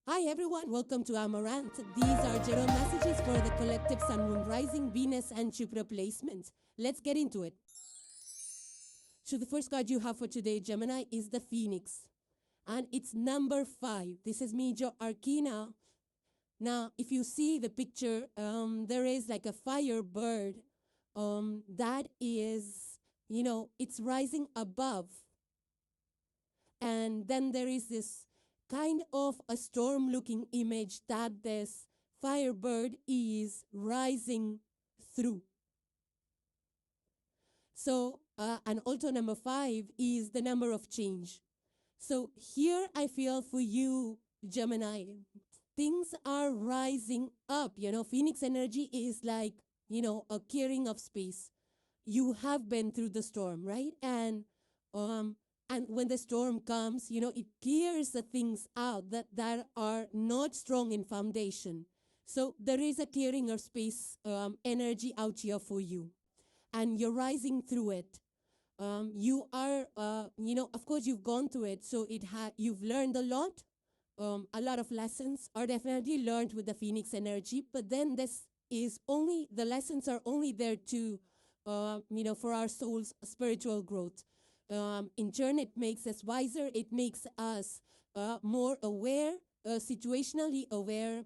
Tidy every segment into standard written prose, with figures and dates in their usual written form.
Hi everyone, welcome to Amaranth. These are general messages for the collective Sun, Moon, Rising, Venus and Jupiter placements. Let's get into it. So the first card you have for today, Gemini, is the Phoenix. And it's number 5. This is major arcana. Now, if you see the picture, there is like a firebird that is, it's rising above. And then there is this kind of a storm-looking image that this firebird is rising through. So, and also number 5 is the number of change. So here I feel for you, Gemini, things are rising up. Phoenix energy is like, a clearing of space. You have been through the storm, right? And when the storm comes, it clears the things out that are not strong in foundation. So there is a clearing of space energy out here for you. And you're rising through it. You are, of course you've gone through it. So you've learned a lot. A lot of lessons are definitely learned with the Phoenix energy. But then the lessons are only there to, for our soul's spiritual growth. In turn, it makes us wiser. It makes us more aware, situationally aware,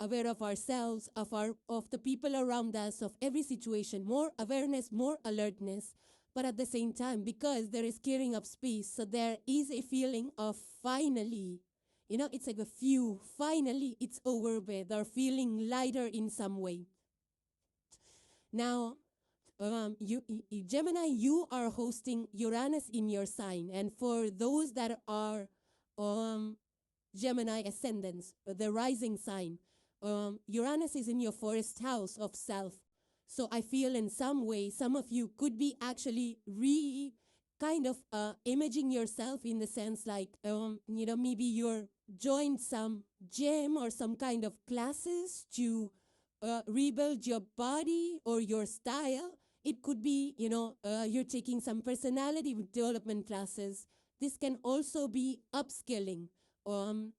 aware of ourselves, of the people around us, of every situation. More awareness, more alertness. But at the same time, because there is clearing of space, so there is a feeling of finally, it's like finally it's over with, or feeling lighter in some way. Now, Gemini, you are hosting Uranus in your sign. And for those that are Gemini ascendants, the rising sign, Uranus is in your first house of self. So I feel in some way, some of you could be actually imaging yourself in the sense like, maybe you're joined some gym or some kind of classes to rebuild your body or your style. It could be, you're taking some personality development classes. This can also be upskilling. Upskilling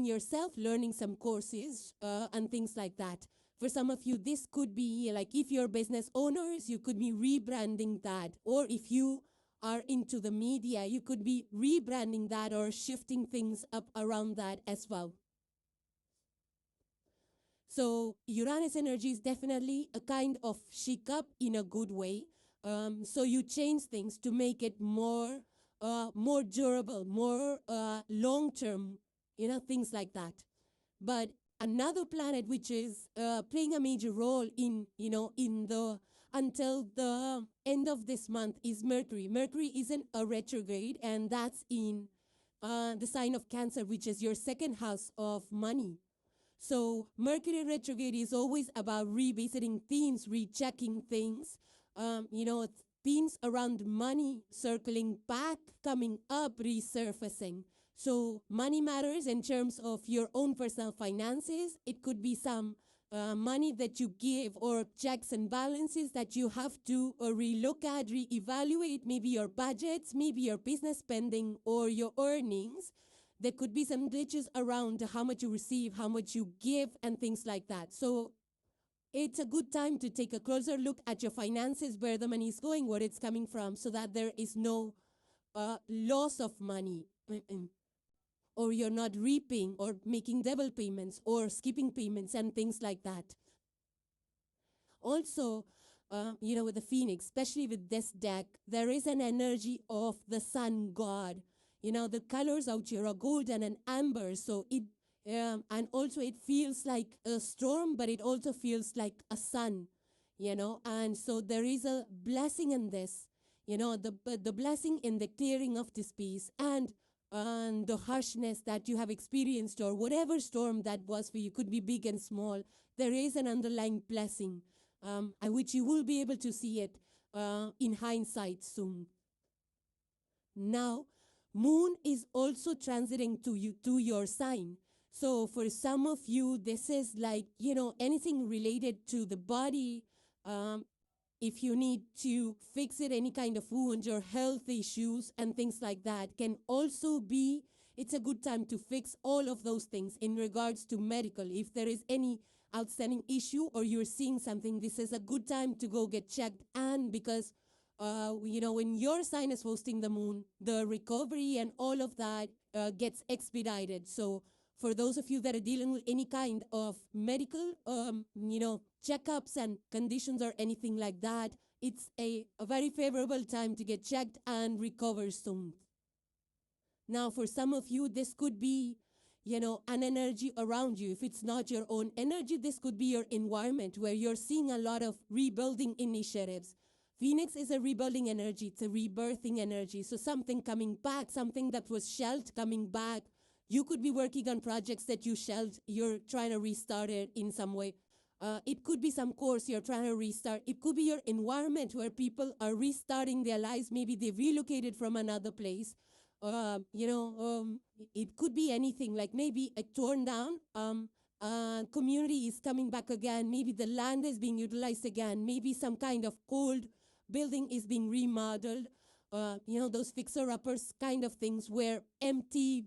yourself, learning some courses and things like that. For some of you, this could be like if you're business owners, you could be rebranding that. Or if you are into the media, you could be rebranding that or shifting things up around that as well. So Uranus energy is definitely a kind of shake up in a good way. So you change things to make it more durable, more long-term, things like that. But another planet which is playing a major role until the end of this month is Mercury. Mercury is in a retrograde, and that's in the sign of Cancer, which is your second house of money. So Mercury retrograde is always about revisiting themes, rechecking things, themes around money, circling back, coming up, resurfacing. So money matters in terms of your own personal finances. It could be some money that you give or checks and balances that you have to relook at, reevaluate, maybe your budgets, maybe your business spending or your earnings. There could be some glitches around how much you receive, how much you give, and things like that. So it's a good time to take a closer look at your finances, where the money is going, where it's coming from, so that there is no loss of money. Or you're not reaping or making double payments or skipping payments and things like that. Also, with the Phoenix, especially with this deck, there is an energy of the sun god. The colors out here are golden and amber, so and also it feels like a storm, but it also feels like a sun, and so there is a blessing in this, the blessing in the clearing of the space and the harshness that you have experienced, or whatever storm that was for you, could be big and small. There is an underlying blessing, which you will be able to see it in hindsight soon. Now, Moon is also transiting to your sign. So for some of you, this is like, anything related to the body. If you need to fix it, any kind of wounds or health issues and things like that, can also be it's a good time to fix all of those things in regards to medical. If there is any outstanding issue or you're seeing something, this is a good time to go get checked. And because, when your sign is hosting the moon, the recovery and all of that gets expedited. So for those of you that are dealing with any kind of medical, checkups and conditions or anything like that, it's a very favorable time to get checked and recover soon. Now, for some of you, this could be, an energy around you. If it's not your own energy, this could be your environment where you're seeing a lot of rebuilding initiatives. Phoenix is a rebuilding energy. It's a rebirthing energy. So something coming back, something that was shelved coming back. You could be working on projects that you shelved. You're trying to restart it in some way. It could be some course you're trying to restart. It could be your environment where people are restarting their lives. Maybe they've relocated from another place. It could be anything, like maybe a torn down community is coming back again. Maybe the land is being utilized again. Maybe some kind of old building is being remodeled. Those fixer-uppers kind of things where empty,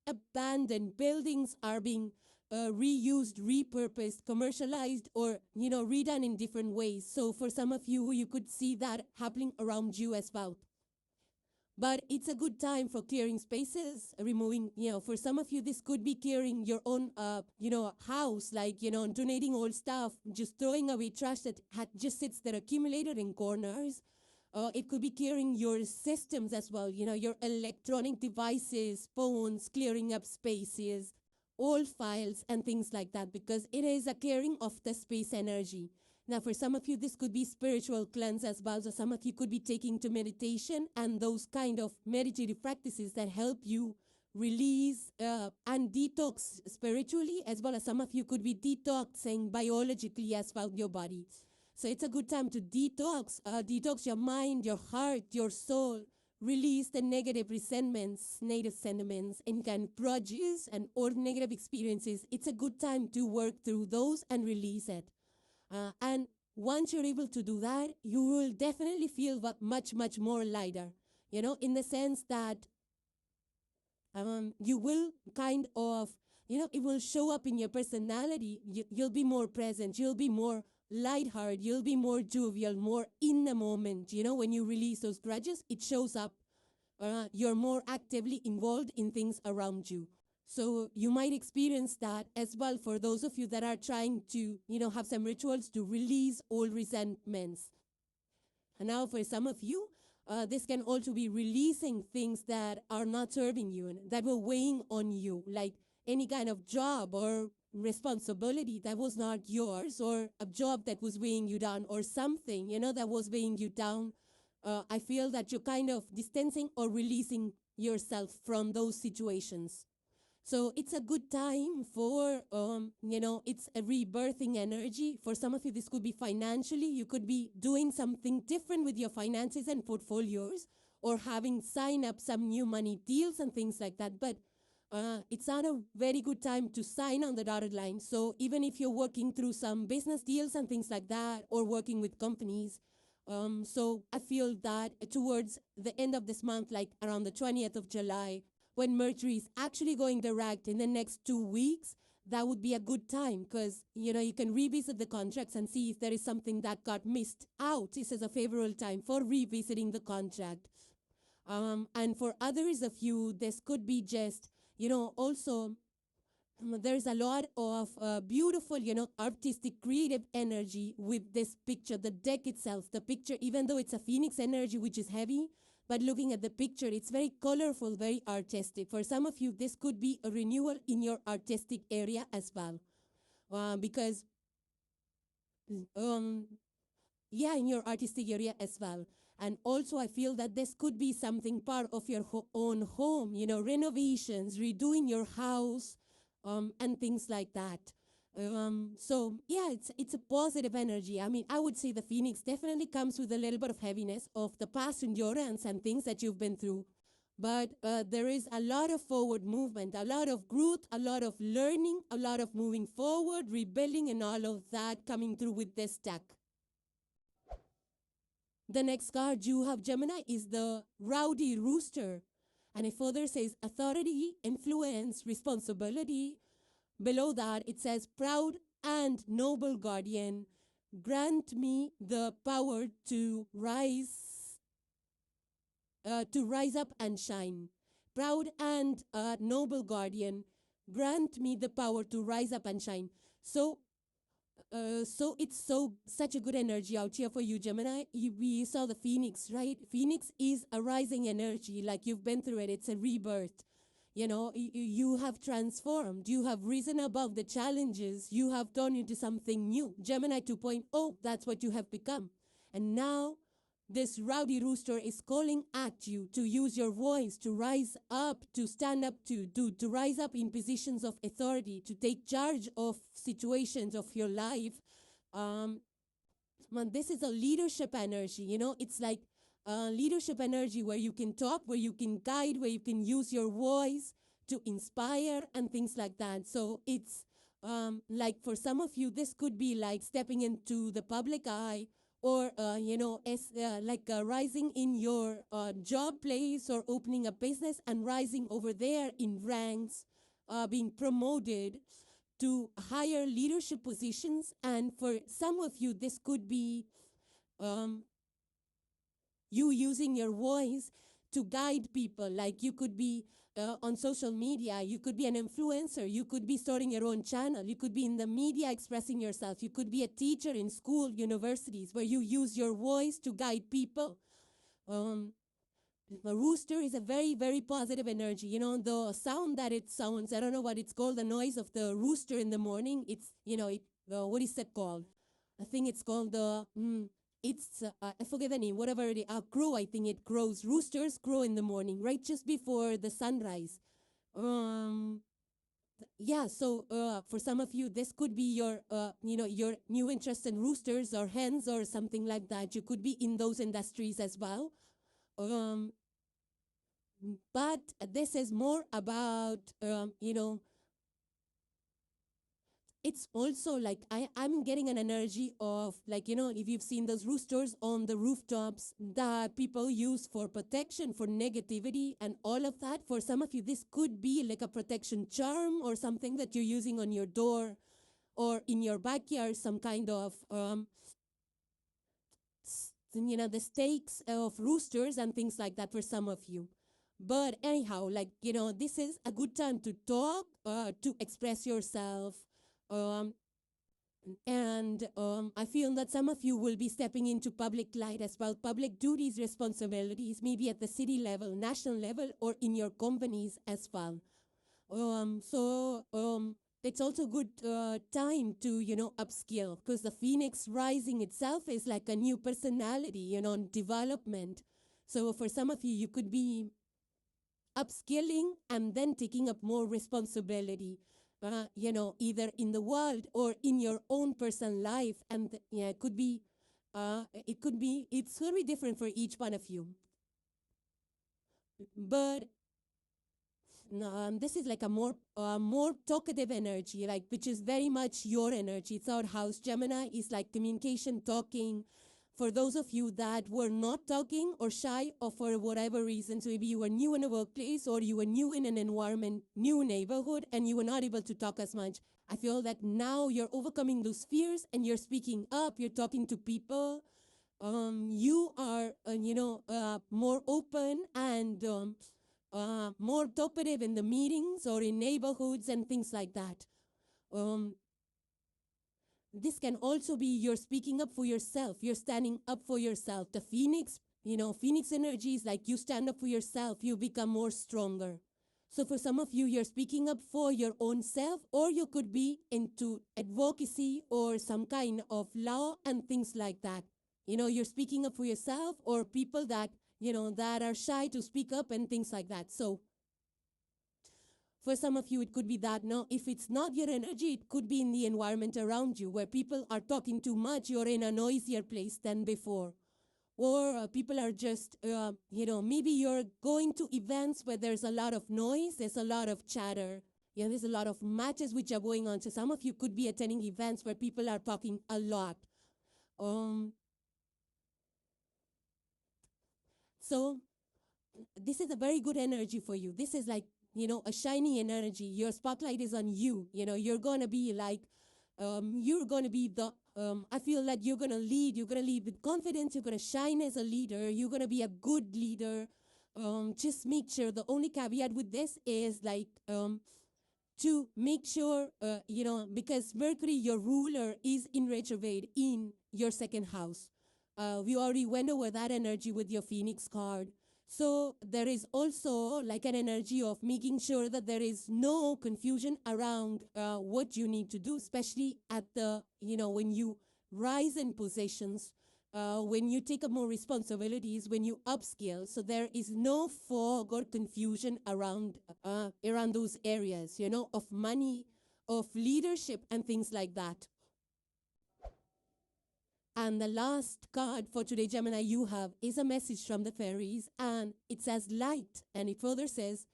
abandoned buildings are being reused, repurposed, commercialized, or, redone in different ways. So for some of you, you could see that happening around you as well. But it's a good time for clearing spaces, removing, for some of you, this could be clearing your own, house, like, donating old stuff, just throwing away trash that just sits there accumulated in corners. It could be clearing your systems as well, your electronic devices, phones, clearing up spaces, old files, and things like that, because it is a clearing of the space energy. Now, for some of you, this could be spiritual cleanse as well. So some of you could be taking to meditation and those kind of meditative practices that help you release and detox spiritually, as well as some of you could be detoxing biologically as well, your body. So it's a good time to detox your mind, your heart, your soul, release the negative resentments, negative sentiments, any kind of grudges and or negative experiences. It's a good time to work through those and release it. And once you're able to do that, you will definitely feel much, much more lighter, in the sense that you will kind of, it will show up in your personality. You'll be more present. You'll be more lighthearted. You'll be more jovial, more in the moment. When you release those grudges, it shows up. You're more actively involved in things around you. So you might experience that as well for those of you that are trying to, have some rituals to release old resentments. And now for some of you, this can also be releasing things that are not serving you, and that were weighing on you, like any kind of job or responsibility that was not yours, or a job that was weighing you down, or something, that was weighing you down. I feel that you're kind of distancing or releasing yourself from those situations. So it's a good time for, it's a rebirthing energy. For some of you, this could be financially. You could be doing something different with your finances and portfolios, or having signed up some new money deals and things like that. But it's not a very good time to sign on the dotted line. So even if you're working through some business deals and things like that, or working with companies, so I feel that towards the end of this month, like around the 20th of July, when Mercury is actually going direct in the next 2 weeks, that would be a good time, because, you can revisit the contracts and see if there is something that got missed out. This is a favorable time for revisiting the contract. And for others of you, this could be just, also there's a lot of beautiful, artistic, creative energy with this picture, the deck itself. The picture, even though it's a Phoenix energy, which is heavy, but looking at the picture, it's very colorful, very artistic. For some of you, this could be a renewal in your artistic area as well. Because, in your artistic area as well. And also, I feel that this could be something part of your own home, renovations, redoing your house, and things like that. So yeah, it's a positive energy. I mean, I would say the Phoenix definitely comes with a little bit of heaviness of the past endurance and things that you've been through. But there is a lot of forward movement, a lot of growth, a lot of learning, a lot of moving forward, rebuilding, and all of that coming through with this deck. The next card you have, Gemini, is the Rowdy Rooster. And it further says authority, influence, responsibility. Below that, it says proud and noble guardian, grant me the power to rise up and shine. Proud and noble guardian, grant me the power to rise up and shine. So it's such a good energy out here for you, Gemini. We saw the phoenix, right? Phoenix is a rising energy, like you've been through it. It's a rebirth. You know, you have transformed. You have risen above the challenges. You have turned into something new. Gemini 2.0, that's what you have become. And now this rowdy rooster is calling at you to use your voice, to rise up, to stand up, to rise up in positions of authority, to take charge of situations of your life. This is a leadership energy, you know, it's like leadership energy where you can talk, where you can guide, where you can use your voice to inspire and things like that. So it's like for some of you, this could be like stepping into the public eye, or rising in your job place, or opening a business and rising over there in ranks, being promoted to higher leadership positions. And for some of you, this could be you using your voice to guide people. Like you could be on social media, you could be an influencer, you could be starting your own channel, you could be in the media expressing yourself, you could be a teacher in school, universities, where you use your voice to guide people. The rooster is a very, very positive energy. You know, the sound that it sounds, I don't know what it's called, the noise of the rooster in the morning. It's, you know, what is that called? I think it's called I forget the name, whatever it is, crow, I think it crows. Roosters crow in the morning, right just before the sunrise. So for some of you, this could be your new interest in roosters or hens or something like that. You could be in those industries as well. But this is more about, it's also like I'm getting an energy of, like, you know, if you've seen those roosters on the rooftops that people use for protection, for negativity and all of that. For some of you, this could be like a protection charm or something that you're using on your door or in your backyard, some kind of, the stakes of roosters and things like that for some of you. But anyhow, like, you know, this is a good time to talk, to express yourself. I feel that some of you will be stepping into public light as well, public duties, responsibilities, maybe at the city level, national level, or in your companies as well. It's also a good time to, upskill, because the phoenix rising itself is like a new personality, development. So for some of you, you could be upskilling and then taking up more responsibility. Either in the world or in your own personal life. And it's going to be different for each one of you. But this is like a more talkative energy, like, which is very much your energy. Third house Gemini is like communication, talking. For those of you that were not talking or shy, or for whatever reason, so maybe you were new in a workplace or you were new in an environment, new neighborhood, and you were not able to talk as much, I feel that now you're overcoming those fears and you're speaking up, you're talking to people. You are, more open and more talkative in the meetings or in neighborhoods and things like that. This can also be you're speaking up for yourself. You're standing up for yourself. The phoenix, phoenix energy is like you stand up for yourself. You become more stronger. So for some of you, you're speaking up for your own self, or you could be into advocacy or some kind of law and things like that. You're speaking up for yourself, or people that, that are shy to speak up and things like that. So for some of you, it could be that. No, if it's not your energy, it could be in the environment around you where people are talking too much. You're in a noisier place than before. Or people are just, maybe you're going to events where there's a lot of noise, there's a lot of chatter. There's a lot of matches which are going on. So some of you could be attending events where people are talking a lot. this is a very good energy for you. This is like, a shiny energy. Your spotlight is on you. You're going to be like, you're going to be the, I feel that you're going to lead. You're going to lead with confidence. You're going to shine as a leader. You're going to be a good leader. Just make sure, the only caveat with this is like, to make sure, because Mercury, your ruler, is in retrograde in your second house. We already went over that energy with your Phoenix card. So there is also like an energy of making sure that there is no confusion around what you need to do, especially at the, when you rise in positions, when you take up more responsibilities, when you upscale. So there is no fog or confusion around those areas, of money, of leadership and things like that. And the last card for today, Gemini, you have is a message from the fairies, and it says light. And it further says,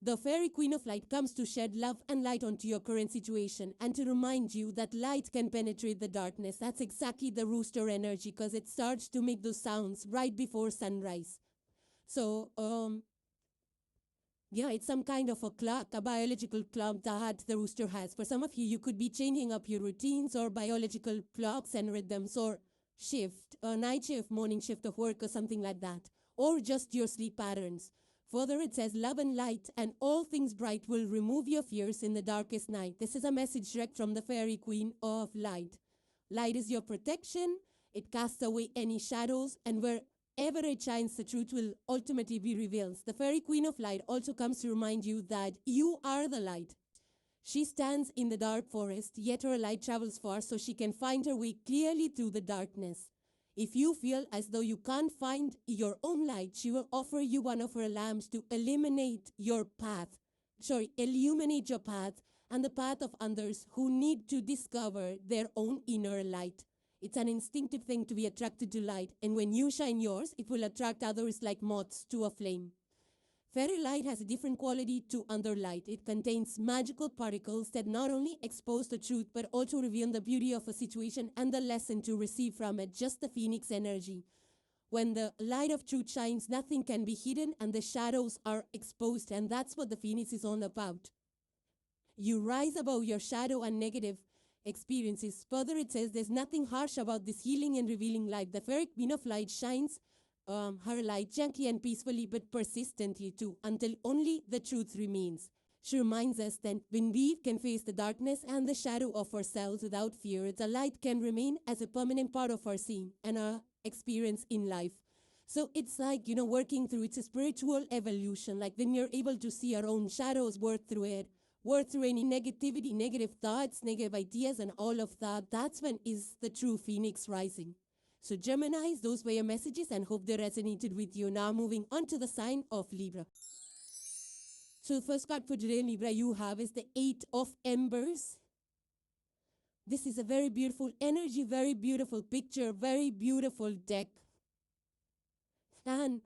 the fairy queen of light comes to shed love and light onto your current situation and to remind you that light can penetrate the darkness. That's exactly the rooster energy, because it starts to make those sounds right before sunrise. So, yeah, it's some kind of a clock, a biological clock that the rooster has. For some of you, you could be changing up your routines or biological clocks and rhythms, or shift, a night shift, morning shift of work or something like that, or just your sleep patterns. Further, it says, love and light and all things bright will remove your fears in the darkest night. This is a message direct from the fairy queen of light. Light is your protection. It casts away any shadows, and wherever it shines, the truth will ultimately be revealed. The fairy queen of light also comes to remind you that you are the light. She stands in the dark forest, yet her light travels far so she can find her way clearly through the darkness. If you feel as though you can't find your own light, she will offer you one of her lamps to illuminate your path and the path of others who need to discover their own inner light. It's an instinctive thing to be attracted to light, and when you shine yours, it will attract others like moths to a flame. Fairy light has a different quality to other light. It contains magical particles that not only expose the truth, but also reveal the beauty of a situation and the lesson to receive from it, just the phoenix energy. When the light of truth shines, nothing can be hidden and the shadows are exposed, and that's what the phoenix is all about. You rise above your shadow and negative experiences. Further, it says there's nothing harsh about this healing and revealing light. The fairy queen of light shines her light gently and peacefully, but persistently too, until only the truth remains. She reminds us that when we can face the darkness and the shadow of ourselves without fear, the light can remain as a permanent part of our scene and our experience in life. So it's like, working through, it's a spiritual evolution. Like when you're able to see our own shadows, work through it, work through any negativity, negative thoughts, negative ideas, and all of that, that's when is the true phoenix rising. So Geminis, those were your messages, and hope they resonated with you. Now moving on to the sign of Libra. So the first card for today, Libra, you have is the 8 of Embers. This is a very beautiful energy, very beautiful picture, very beautiful deck. And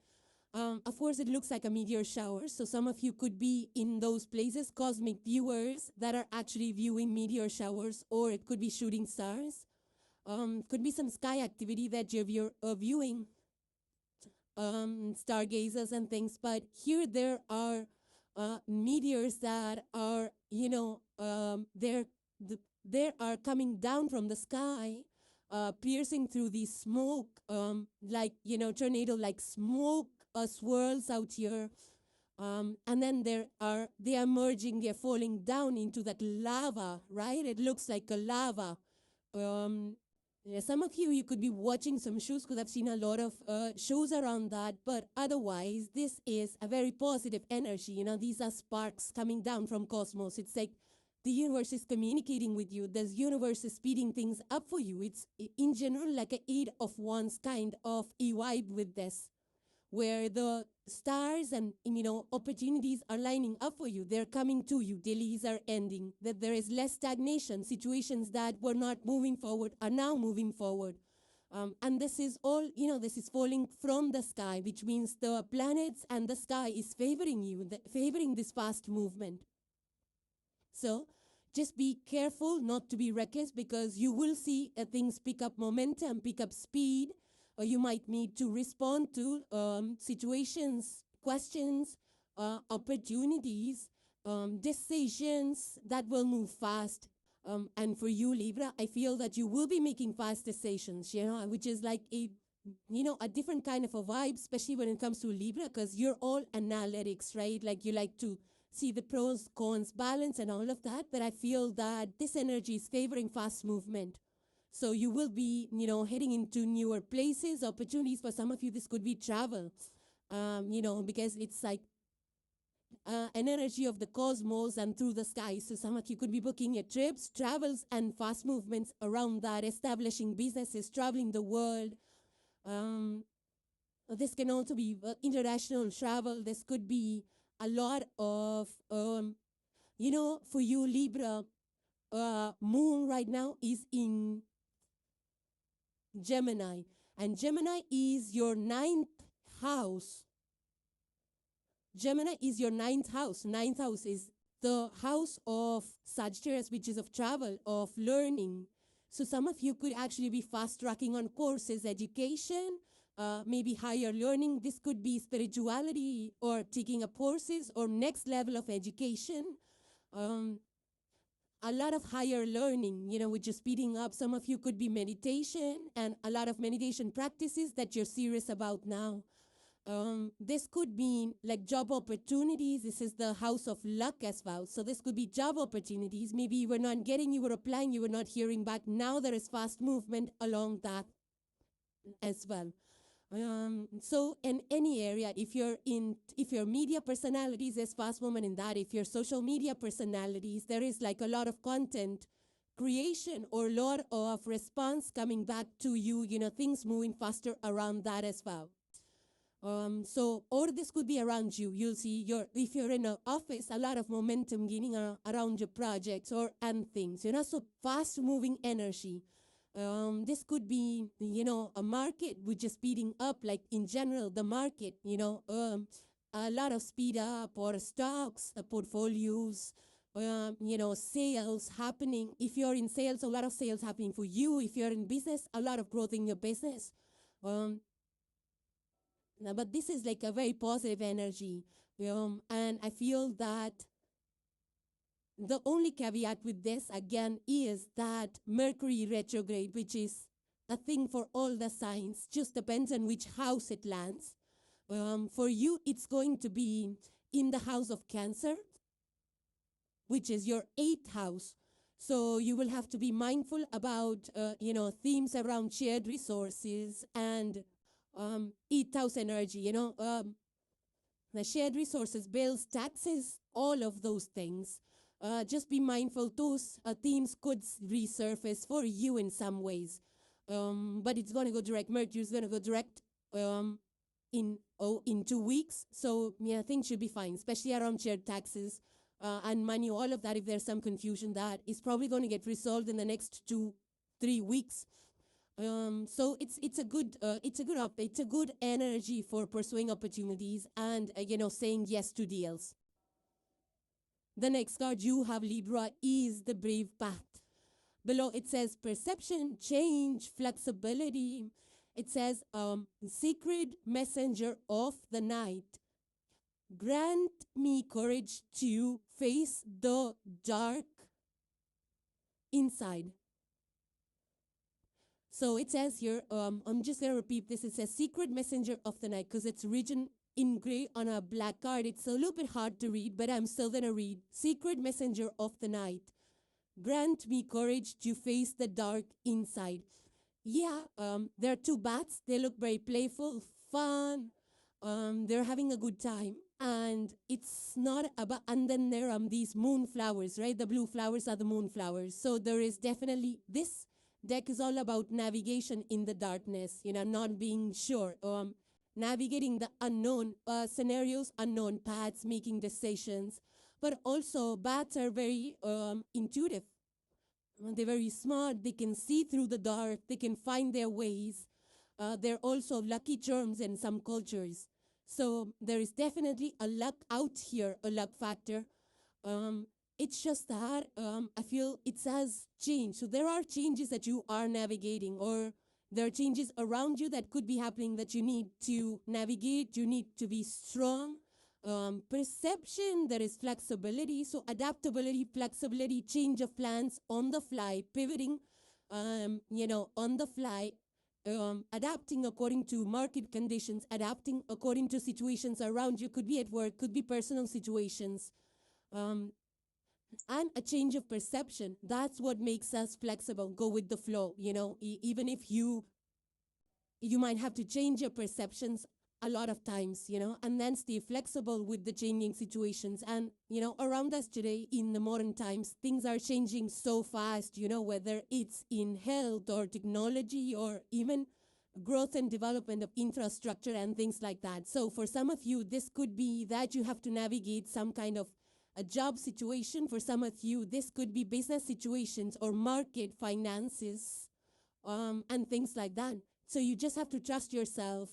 of course, it looks like a meteor shower. So some of you could be in those places, cosmic viewers that are actually viewing meteor showers, or it could be shooting stars. Could be some sky activity that you're viewing, stargazers and things. But here there are meteors that are, they are coming down from the sky, piercing through the smoke, tornado-like smoke swirls out here. And then they are merging, they're falling down into that lava, right? It looks like a lava. Yeah, some of you could be watching some shows, because I've seen a lot of shows around that, but otherwise, this is a very positive energy. These are sparks coming down from cosmos. It's like the universe is communicating with you. The universe is speeding things up for you. It's, in general, like an 8 of Wands kind of a vibe with this, where the stars and, opportunities are lining up for you. They're coming to you. Delays are ending. That there is less stagnation. Situations that were not moving forward are now moving forward. And this is all, this is falling from the sky, which means the planets and the sky is favoring you, favoring this fast movement. So just be careful not to be reckless, because you will see things pick up momentum, pick up speed, or you might need to respond to situations questions, opportunities, decisions that will move fast. And for you, Libra, I feel that you will be making fast decisions, which is like a different kind of a vibe, especially when it comes to Libra, because you're all analytics, right? Like you like to see the pros, cons, balance, and all of that. But I feel that this energy is favoring fast movement. So you will be, heading into newer places, opportunities. For some of you, this could be travel, because it's like an energy of the cosmos and through the sky. So some of you could be booking your trips, travels, and fast movements around that, establishing businesses, traveling the world. This can also be international travel. This could be a lot of, for you, Libra, moon right now is in Gemini. And Gemini is your 9th house. Gemini is your 9th house. 9th house is the house of Sagittarius, which is of travel, of learning. So some of you could actually be fast-tracking on courses, education, maybe higher learning. This could be spirituality or taking up courses or next level of education. A lot of higher learning, which is speeding up. Some of you could be meditation and a lot of meditation practices that you're serious about now. This could be like job opportunities. This is the house of luck as well. So this could be job opportunities. Maybe you were not getting, you were applying, you were not hearing back. Now there is fast movement along that as well. So in any area, if you're media personalities, there's fast movement in that. If you're social media personalities, there is like a lot of content creation or a lot of response coming back to you, things moving faster around that as well. Or this could be around you. You'll see if you're in an office, a lot of momentum gaining around your projects and things, so fast moving energy. This could be, a market which is speeding up, like in general, the market, a lot of speed up or stocks, portfolios, sales happening. If you're in sales, a lot of sales happening for you. If you're in business, a lot of growth in your business. But this is like a very positive energy. And I feel that the only caveat with this, again, is that Mercury retrograde, which is a thing for all the signs, just depends on which house it lands. For you, it's going to be in the house of Cancer, which is your 8th house. So you will have to be mindful about, themes around shared resources and 8th house energy, the shared resources, bills, taxes, all of those things. Just be mindful those themes could resurface for you in some ways. But it's going to go direct. Mercury is going to go direct in 2 weeks. So, things should be fine, especially around shared taxes and money, all of that. If there's some confusion, that is probably going to get resolved in the next 2-3 weeks. So it's a good energy for pursuing opportunities and saying yes to deals. The next card you have, Libra, is the Brave Path. Below it says perception, change, flexibility. It says sacred messenger of the night. Grant me courage to face the dark inside. So it says here, I'm just going to repeat this. It says secret messenger of the night because it's written in gray on a black card. It's a little bit hard to read, but I'm still going to read. Secret messenger of the night. Grant me courage to face the dark inside. Yeah, there are 2 bats. They look very playful, fun. They're having a good time. And it's not about, and then there are these moonflowers, right? The blue flowers are the moonflowers. So there is definitely, this deck is all about navigation in the darkness, not being sure. Navigating the unknown scenarios, unknown paths, making decisions. But also, bats are very intuitive. They're very smart. They can see through the dark. They can find their ways. They're also lucky charms in some cultures. So there is definitely a luck out here, a luck factor. It's just that I feel it says change. So there are changes that you are navigating, or There are changes around you that could be happening that you need to navigate. You need to be strong. Perception, there is flexibility. So adaptability, flexibility, change of plans on the fly, pivoting, on the fly, adapting according to market conditions, adapting according to situations around you. Could be at work, could be personal situations. And a change of perception. That's what makes us flexible, go with the flow. Even if you might have to change your perceptions a lot of times, and then stay flexible with the changing situations. And, around us today in the modern times, things are changing so fast, whether it's in health or technology or even growth and development of infrastructure and things like that. So for some of you, this could be that you have to navigate some kind of a job situation. For some of you, this could be business situations or market finances, and things like that. So you just have to trust yourself.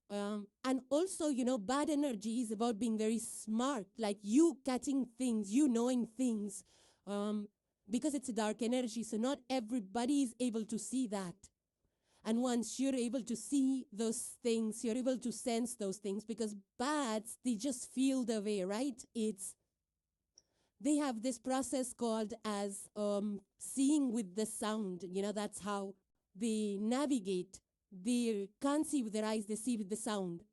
And also, bad energy is about being very smart, like you catching things, knowing things, because it's a dark energy. So not everybody is able to see that. And once you're able to see those things, you're able to sense those things, because bats, they just feel the way, right? They have this process called as seeing with the sound. That's how they navigate. They can't see with their eyes, they see with the sound.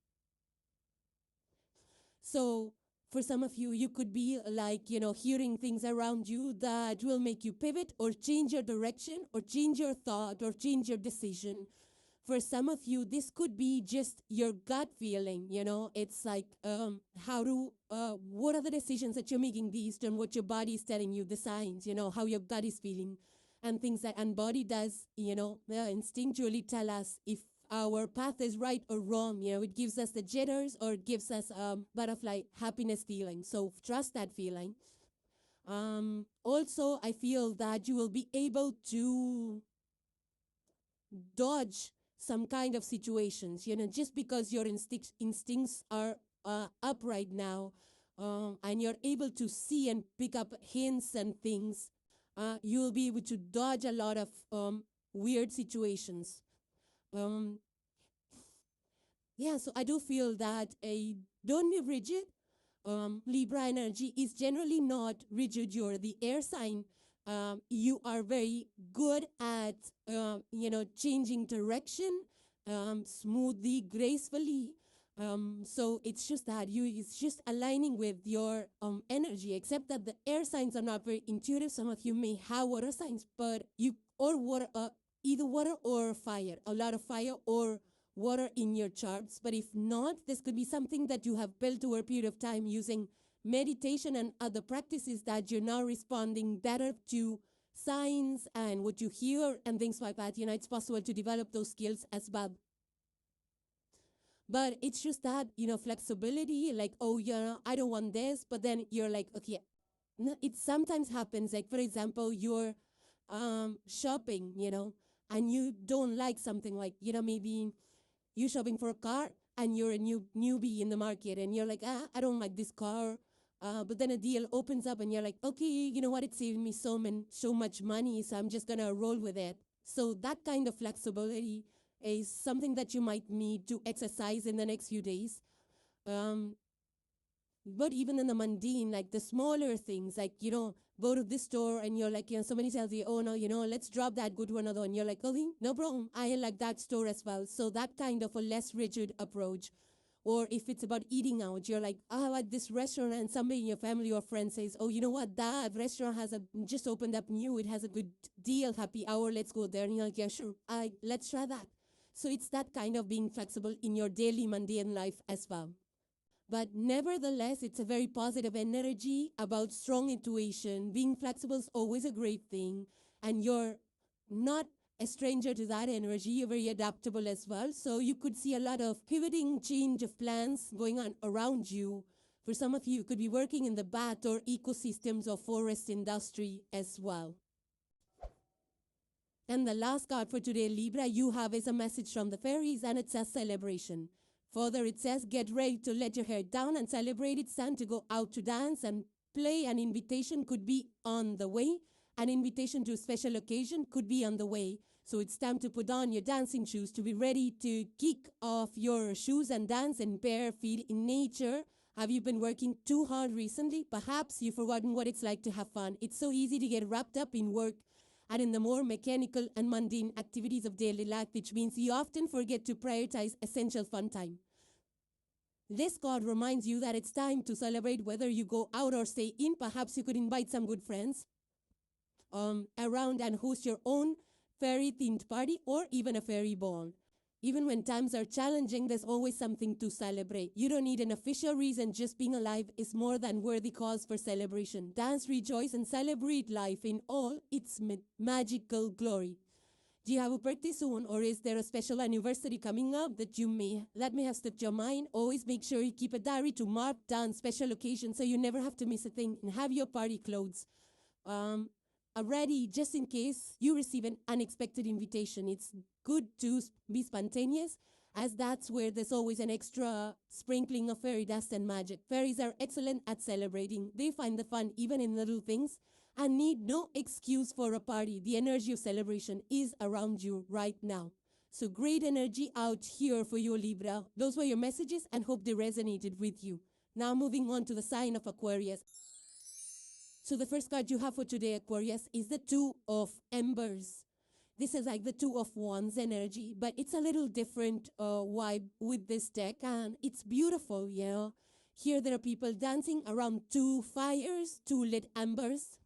So for some of you, you could be like, hearing things around you that will make you pivot or change your direction or change your thought or change your decision. For some of you, this could be just your gut feeling. It's like what are the decisions that you're making based on what your body is telling you, the signs, how your gut is feeling and things that, and body does, instinctually tell us if our path is right or wrong. It gives us the jitters or it gives us butterfly happiness feeling. So trust that feeling. Also, I feel that you will be able to dodge some kind of situations, just because your instincts are up right now, and you're able to see and pick up hints and things, you'll be able to dodge a lot of weird situations. So I do feel that don't be rigid. Libra energy is generally not rigid. You're the air sign. You are very good at, changing direction, smoothly, gracefully. So it's just that it's just aligning with your energy, except that the air signs are not very intuitive. Some of you may have water signs, but water, either water or fire, a lot of fire or water in your charts. But if not, this could be something that you have built over a period of time using meditation and other practices, that you're now responding better to signs and what you hear and things like that. It's possible to develop those skills as well. But it's just that, flexibility, like, I don't want this, but then you're like, okay. It sometimes happens, like, for example, you're shopping, and you don't like something, like, maybe you're shopping for a car and you're a newbie in the market and you're like, I don't like this car. But then a deal opens up and you're like, okay, you know what, it's saving me so much money, so I'm just going to roll with it. So that kind of flexibility is something that you might need to exercise in the next few days. But even in the mundane, like the smaller things, like, go to this store and you're like, somebody tells you, oh no, let's drop that, go to another one. You're like, okay, no problem. I like that store as well. So that kind of a less rigid approach. Or if it's about eating out, you're like, at this restaurant, and somebody in your family or friend says, oh, you know what, that restaurant just opened up new, it has a good deal, happy hour, let's go there. And you're like, yeah, sure, let's try that. So it's that kind of being flexible in your daily mundane life as well. But nevertheless, it's a very positive energy about strong intuition. Being flexible is always a great thing. And you're not a stranger to that energy. You're very adaptable as well. So you could see a lot of pivoting, change of plans going on around you. For some of you, you could be working in the bat or ecosystems or forest industry as well. And the last card for today, Libra, you have is a message from the fairies, and it says celebration. Further, it says, get ready to let your hair down and celebrate. It's time to go out to dance and play. An invitation could be on the way. An invitation to a special occasion could be on the way. So it's time to put on your dancing shoes to be ready to kick off your shoes and dance in bare feet in nature. Have you been working too hard recently? Perhaps you've forgotten what it's like to have fun. It's so easy to get wrapped up in work and in the more mechanical and mundane activities of daily life, which means you often forget to prioritize essential fun time. This card reminds you that it's time to celebrate whether you go out or stay in. Perhaps you could invite some good friends around and host your own fairy-themed party or even a fairy ball. Even when times are challenging, there's always something to celebrate. You don't need an official reason. Just being alive is more than worthy cause for celebration. Dance, rejoice, and celebrate life in all its magical glory. Do you have a birthday soon, or is there a special anniversary coming up that may have slipped your mind? Always make sure you keep a diary to mark down special occasions so you never have to miss a thing. And have your party clothes ready just in case you receive an unexpected invitation. It's good to be spontaneous, as that's where there's always an extra sprinkling of fairy dust and magic. Fairies are excellent at celebrating. They find the fun even in little things and need no excuse for a party. The energy of celebration is around you right now. So great energy out here for you, Libra. Those were your messages and hope they resonated with you. Now moving on to the sign of Aquarius. So the first card you have for today, Aquarius, is the Two of Embers. This is like the Two of Wands energy, but it's a little different vibe with this deck, and it's beautiful, you know. Here there are people dancing around two fires, two lit embers.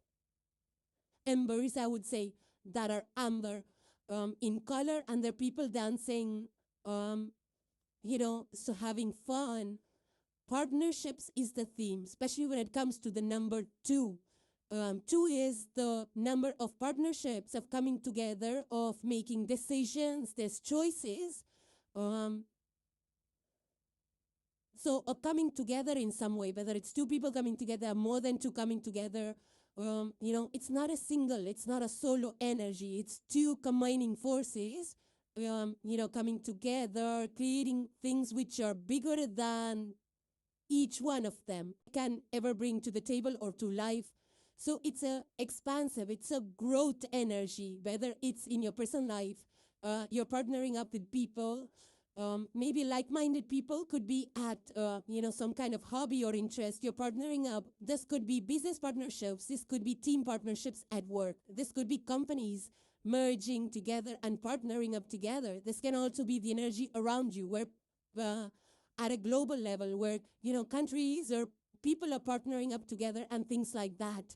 Embers, I would say, that are amber in color, and there are people dancing, so having fun. Partnerships is the theme, especially when it comes to the number two. Two is the number of partnerships, of coming together, of making decisions, there's choices. So coming together in some way, whether it's two people coming together, more than two coming together, it's not a single, it's not a solo energy, it's two combining forces, coming together, creating things which are bigger than each one of them can ever bring to the table or to life. So it's a expansive, it's a growth energy, whether it's in your personal life, you're partnering up with people, maybe like-minded people, could be at, some kind of hobby or interest. You're partnering up. This could be business partnerships. This could be team partnerships at work. This could be companies merging together and partnering up together. This can also be the energy around you, where at a global level, where, countries or people are partnering up together and things like that.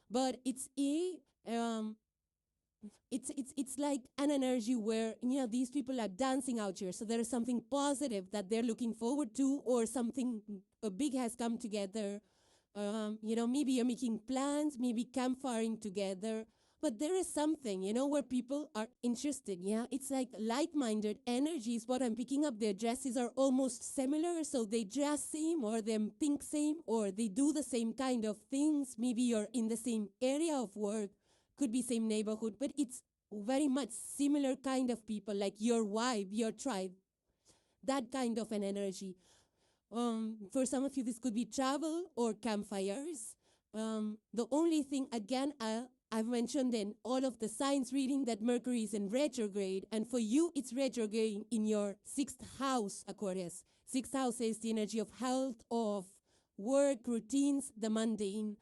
But it's it's like an energy where, these people are dancing out here. So there is something positive that they're looking forward to, or something big has come together. Maybe you're making plans, maybe campfiring together. But there is something, where people are interested, yeah? It's like like-minded energies. What I'm picking up, their dresses are almost similar, so they dress same, or they think same, or they do the same kind of things. Maybe you're in the same area of work, could be same neighborhood, but it's very much similar kind of people, like your vibe, your tribe, that kind of an energy. For some of you, this could be travel or campfires. The only thing, again, I've mentioned in all of the signs reading that Mercury is in retrograde, and for you, it's retrograde in your 6th house, Aquarius. 6th house is the energy of health, of work, routines, the mundane,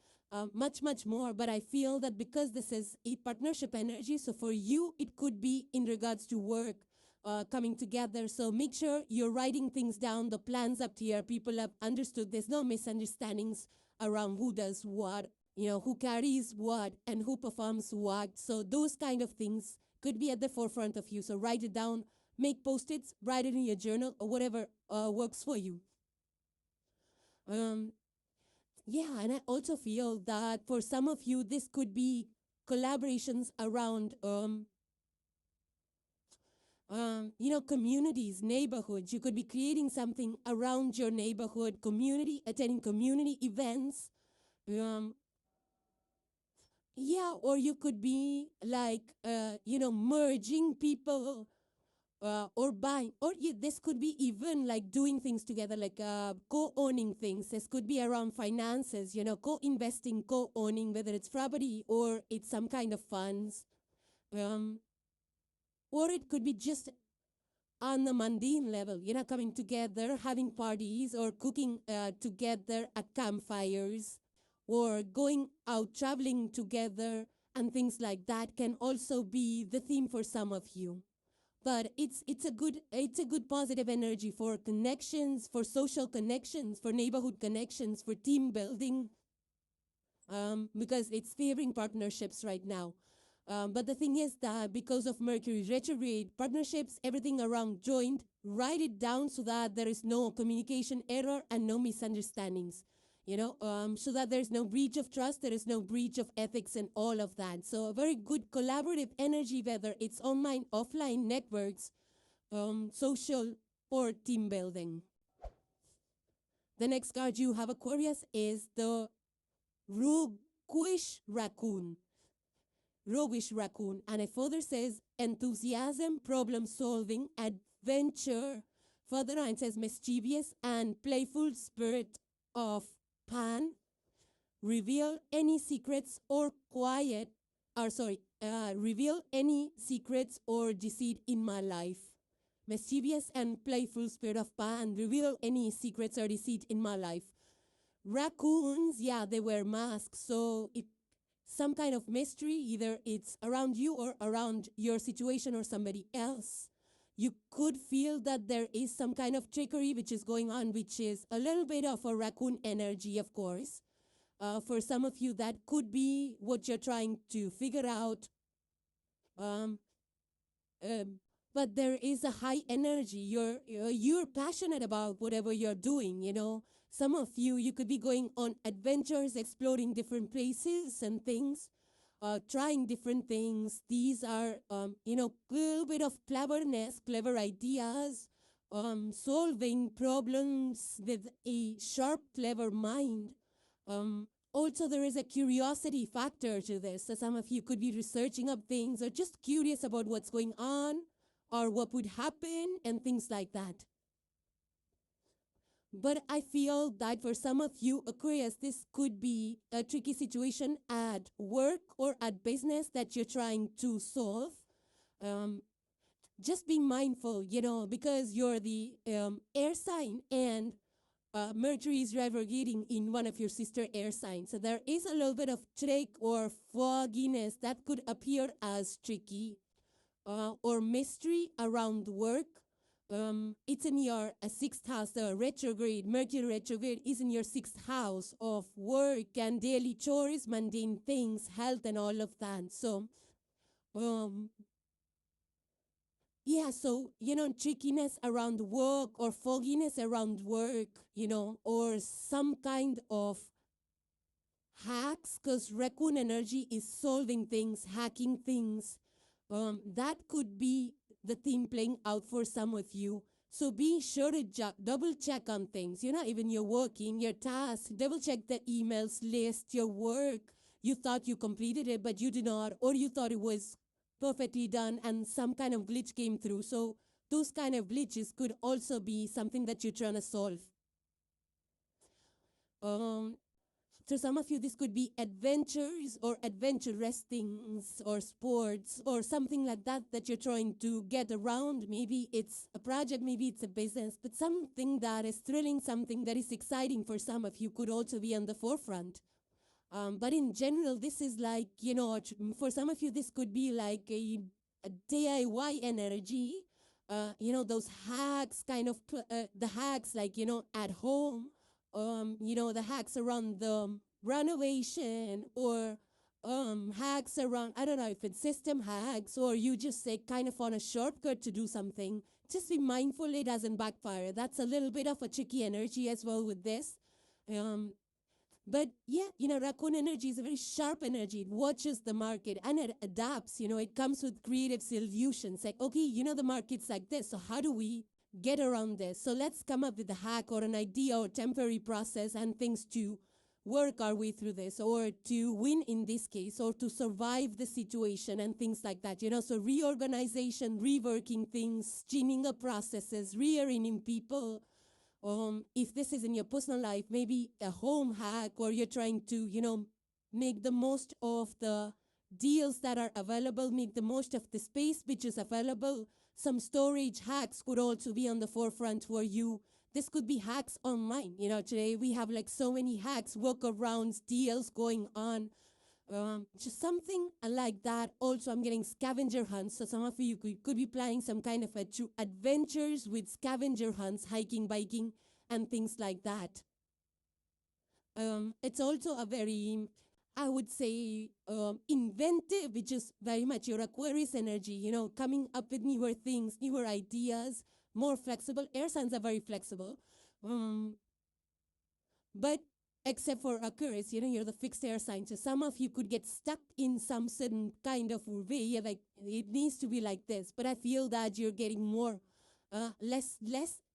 much, much more. But I feel that because this is a partnership energy, so for you, it could be in regards to work, coming together. So make sure you're writing things down, the plans up here. People have understood. There's no misunderstandings around who does what, who carries what and who performs what. So those kind of things could be at the forefront of you. So write it down, make post-its, write it in your journal, or whatever works for you. Yeah, and I also feel that for some of you, this could be collaborations around, communities, neighborhoods. You could be creating something around your neighborhood, community, attending community events. Yeah, or you could be like, merging people or buying, or this could be even like doing things together, like co-owning things. This could be around finances, co-investing, co-owning, whether it's property or it's some kind of funds. Or it could be just on the mundane level, coming together, having parties or cooking together at campfires or going out traveling together and things like that can also be the theme for some of you. But it's a good positive energy for connections, for social connections, for neighborhood connections, for team building, because it's favoring partnerships right now. But the thing is that because of Mercury retrograde, partnerships, everything around joint, write it down so that there is no communication error and no misunderstandings, so that there's no breach of trust, there is no breach of ethics and all of that. So a very good collaborative energy, whether it's online, offline networks, social, or team building. The next card you have, Aquarius, is the roguish raccoon. Roguish raccoon. And it further says enthusiasm, problem solving, adventure. Further on it says mischievous and playful spirit of Pan. Reveal any secrets or reveal any secrets or deceit in my life. Mischievous and playful spirit of Pan. Reveal any secrets or deceit in my life. Raccoons, they wear masks, so it some kind of mystery, either it's around you or around your situation or somebody else. You could feel that there is some kind of trickery which is going on, which is a little bit of a raccoon energy, of course. For some of you, that could be what you're trying to figure out. But there is a high energy. You're passionate about whatever you're doing, Some of you could be going on adventures, exploring different places and things, trying different things. These are, a little bit of cleverness, clever ideas, solving problems with a sharp, clever mind. Also, there is a curiosity factor to this. So some of you could be researching up things or just curious about what's going on or what would happen and things like that. But I feel that for some of you, Aquarius, this could be a tricky situation at work or at business that you're trying to solve. Just be mindful, because you're the air sign and Mercury is retrograding in one of your sister air signs. So there is a little bit of trick or fogginess that could appear as tricky or mystery around work. It's in your sixth house. The retrograde, Mercury retrograde, is in your sixth house of work and daily chores, mundane things, health, and all of that. So, trickiness around work or fogginess around work, or some kind of hacks, because raccoon energy is solving things, hacking things. That could be the theme playing out for some of you. So be sure to double check on things. Even you're working, your tasks, double check the emails list, your work. You thought you completed it, but you did not, or you thought it was perfectly done and some kind of glitch came through. So those kind of glitches could also be something that you're trying to solve. So some of you, this could be adventures or adventurous things or sports or something like that that you're trying to get around. Maybe it's a project, maybe it's a business, but something that is thrilling, something that is exciting for some of you could also be on the forefront. But in general, this is like, for some of you, this could be like a DIY energy. Those hacks, kind of the hacks like, at home. The hacks around the renovation or hacks around, I don't know if it's system hacks or you just say kind of on a shortcut to do something. Just be mindful it doesn't backfire. That's a little bit of a tricky energy as well with this. But raccoon energy is a very sharp energy. It watches the market and it adapts. It comes with creative solutions. Like, okay, the market's like this. So how do we get around this? So let's come up with a hack or an idea or temporary process and things to work our way through this, or to win in this case, or to survive the situation and things like that. So reorganization, reworking things, changing up processes, rearranging people. If this is in your personal life, maybe a home hack, or you're trying to, make the most of the deals that are available, make the most of the space which is available. Some storage hacks could also be on the forefront for you. This could be hacks online. Today we have like so many hacks, workarounds, deals going on. Just something like that. Also, I'm getting scavenger hunts. So some of you could be planning some kind of adventures with scavenger hunts, hiking, biking, and things like that. It's also a very, I would say, inventive, which is very much your Aquarius energy, coming up with newer things, newer ideas, more flexible. Air signs are very flexible. But except for Aquarius, you're the fixed air sign. So some of you could get stuck in some certain kind of way, like it needs to be like this. But I feel that you're getting more, less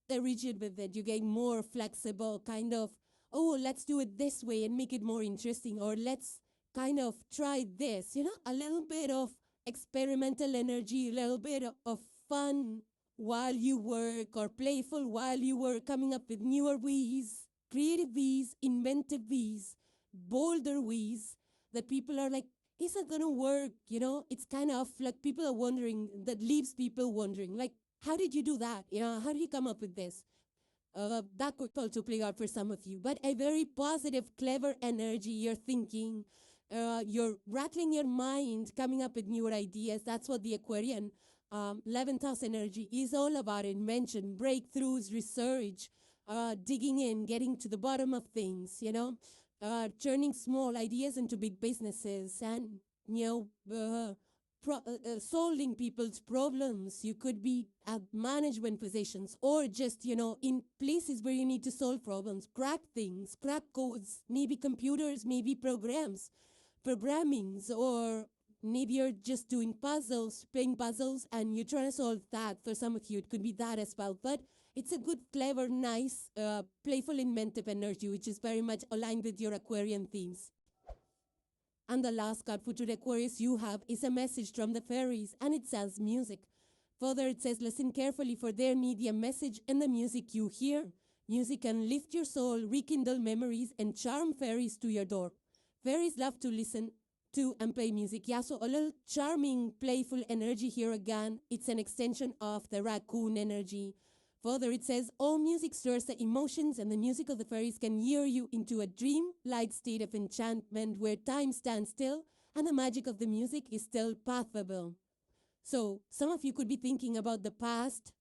rigid with it. You're getting more flexible, kind of, let's do it this way and make it more interesting. Or let's kind of try this, a little bit of experimental energy, a little bit of fun while you work, or playful while you work, coming up with newer ways, creative ways, inventive ways, bolder ways that people are like, is it going to work? It's kind of like people are wondering, that leaves people wondering, like, how did you do that? How did you come up with this? That could also play out for some of you. But a very positive, clever energy, you're thinking, you're rattling your mind, coming up with newer ideas. That's what the Aquarian 11th house energy is all about: invention, breakthroughs, research, digging in, getting to the bottom of things, turning small ideas into big businesses, and, solving people's problems. You could be at management positions, or just, in places where you need to solve problems, crack things, crack codes, maybe computers, maybe programmings, or maybe you're just doing puzzles, playing puzzles, and you're trying to solve that. For some of you, it could be that as well. But it's a good, clever, nice, playful, inventive energy, which is very much aligned with your Aquarian themes. And the last card for today, Aquarius, you have is a message from the fairies, and it says music. Further, it says, listen carefully for their medium message and the music you hear. Music can lift your soul, rekindle memories, and charm fairies to your door. Fairies love to listen to and play music. Yeah, so a little charming, playful energy here again. It's an extension of the raccoon energy. Further, it says, all music stirs the emotions, and the music of the fairies can lure you into a dream-like state of enchantment where time stands still and the magic of the music is still palpable. So some of you could be thinking about the past,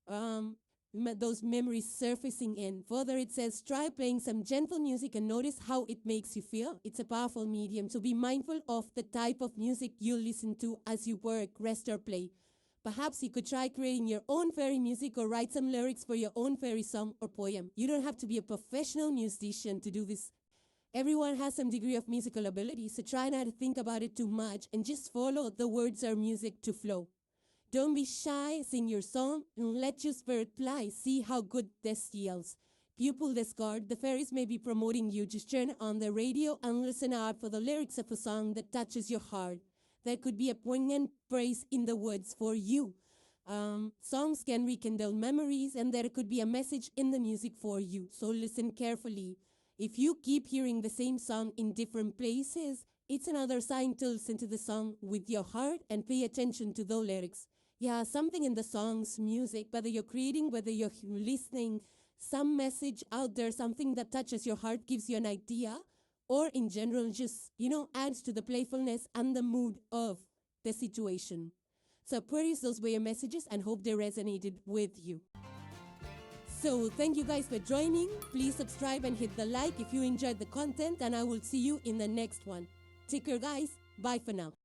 those memories surfacing in. Further, it says, try playing some gentle music and notice how it makes you feel. It's a powerful medium, so be mindful of the type of music you listen to as you work, rest, or play. Perhaps you could try creating your own fairy music, or write some lyrics for your own fairy song or poem. You don't have to be a professional musician to do this. Everyone has some degree of musical ability, so try not to think about it too much and just follow the words or music to flow. Don't be shy, sing your song, and let your spirit fly. See how good this feels. If you pull this card, the fairies may be promoting you. Just turn on the radio and listen out for the lyrics of a song that touches your heart. There could be a poignant praise in the woods for you. Songs can rekindle memories, and there could be a message in the music for you. So listen carefully. If you keep hearing the same song in different places, it's another sign to listen to the song with your heart and pay attention to the lyrics. Yeah, something in the song's music, whether you're creating, whether you're listening, some message out there, something that touches your heart, gives you an idea, or in general, just, adds to the playfulness and the mood of the situation. So Aquarius, those were your messages, and hope they resonated with you. So thank you guys for joining. Please subscribe and hit the like if you enjoyed the content, and I will see you in the next one. Take care, guys. Bye for now.